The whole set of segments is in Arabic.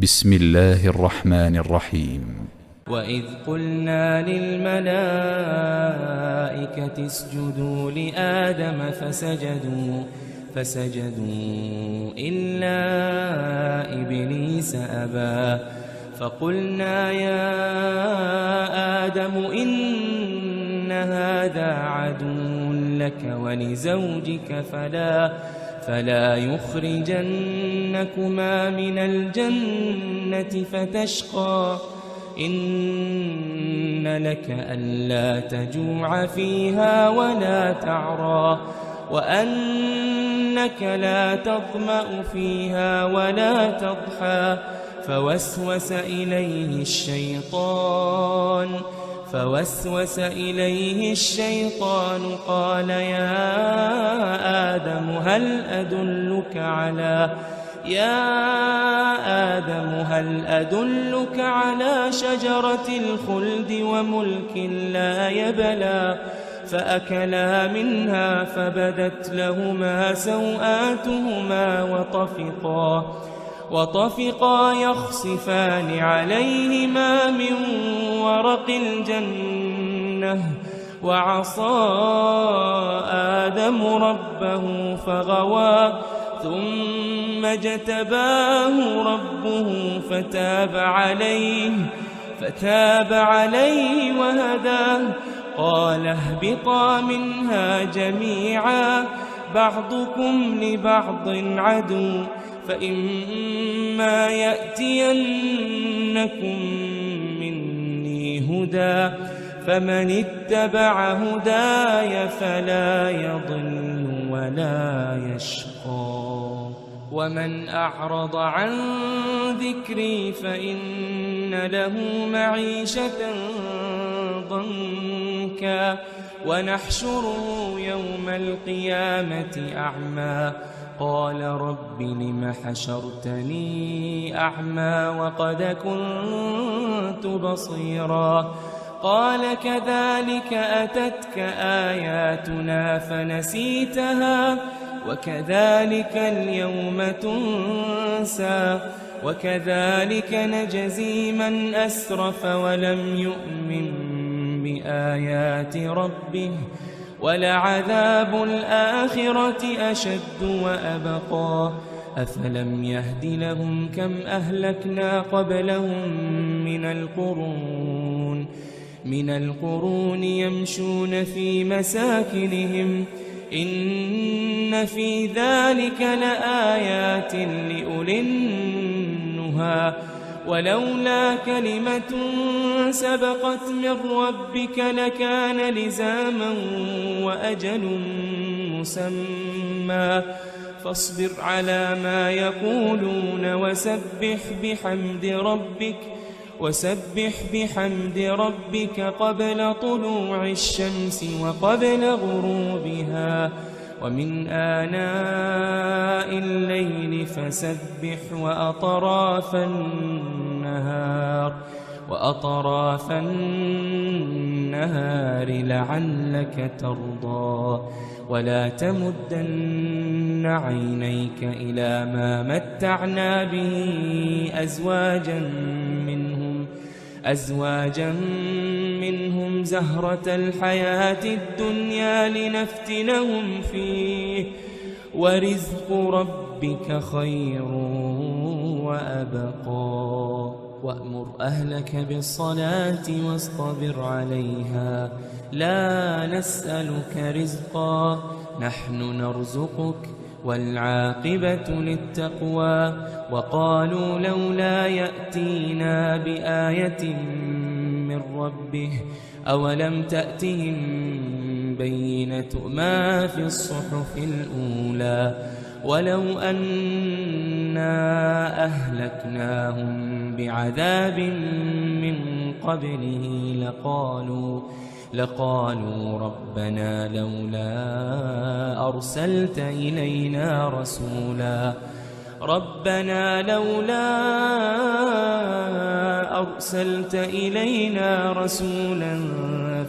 بسم الله الرحمن الرحيم. وإذ قلنا للملائكة اسجدوا لآدم فسجدوا إلا إبليس أبى فقلنا يا آدم إن هذا عدو لك ولزوجك فلا يخرجنكما من الجنة فتشقى إن لك ألا تجوع فيها ولا تعرى وأنك لا تظمأ فيها ولا تضحى فوسوس إليه الشيطان قال يا آدم هل أدلك على شجرة الخلد وملك لا يبلى فأكلا منها فبدت لهما سوآتهما وطفقا يخصفان عليهما من ورق الجنة وعصى آدم ربه فغوى ثم اجتباه ربه فتاب عليه وهداه قال اهبطا منها جميعا بعضكم لبعض عدو فإما يأتينكم مني هدى فمن اتبع هداي فلا يضل ولا يشقى ومن أعرض عن ذكري فإن له معيشة ضنكا ونحشره يوم القيامة أعمى قال رب لم حشرتني أعمى وقد كنت بصيرا قال كذلك أتتك آياتنا فنسيتها وكذلك اليوم تنسى وكذلك نجزي من أسرف ولم يؤمن بآيات ربه ولعذاب الآخرة أشد وأبقى أفلم يهد لهم كم أهلكنا قبلهم من القرون يمشون في مساكنهم إن في ذلك لآيات لأولي النهى ولولا كلمة سبقت من ربك لكان لزاما وأجل مسمى فاصبر على ما يقولون وسبح بحمد ربك قبل طلوع الشمس وقبل غروبها ومن آناء الليل فسبح وأطراف النهار لعلك ترضى ولا تمدن عينيك إلى ما متعنا به أزواجا منهم زهرة الحياة الدنيا لنفتنهم فيه ورزق ربك خير وأبقى وأمر أهلك بالصلاة واصطبر عليها لا نسألك رزقا نحن نرزقك والعاقبة للتقوى وقالوا لولا يأتينا بآية من ربه أولم تأتهم بينة ما في الصحف الأولى ولو أنا أهلكناهم بعذاب من قبله لقالوا ربنا لولا أرسلت إلينا رسولا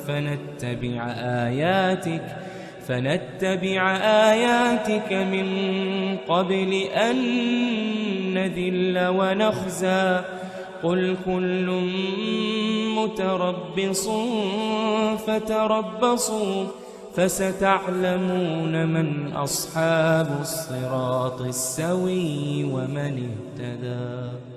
فنتبع آياتك فنتبع آياتك من قبل أن نذل ونخزى قل كل متربص فتربصوا فستعلمون من أصحاب الصراط السوي ومن اهتدى.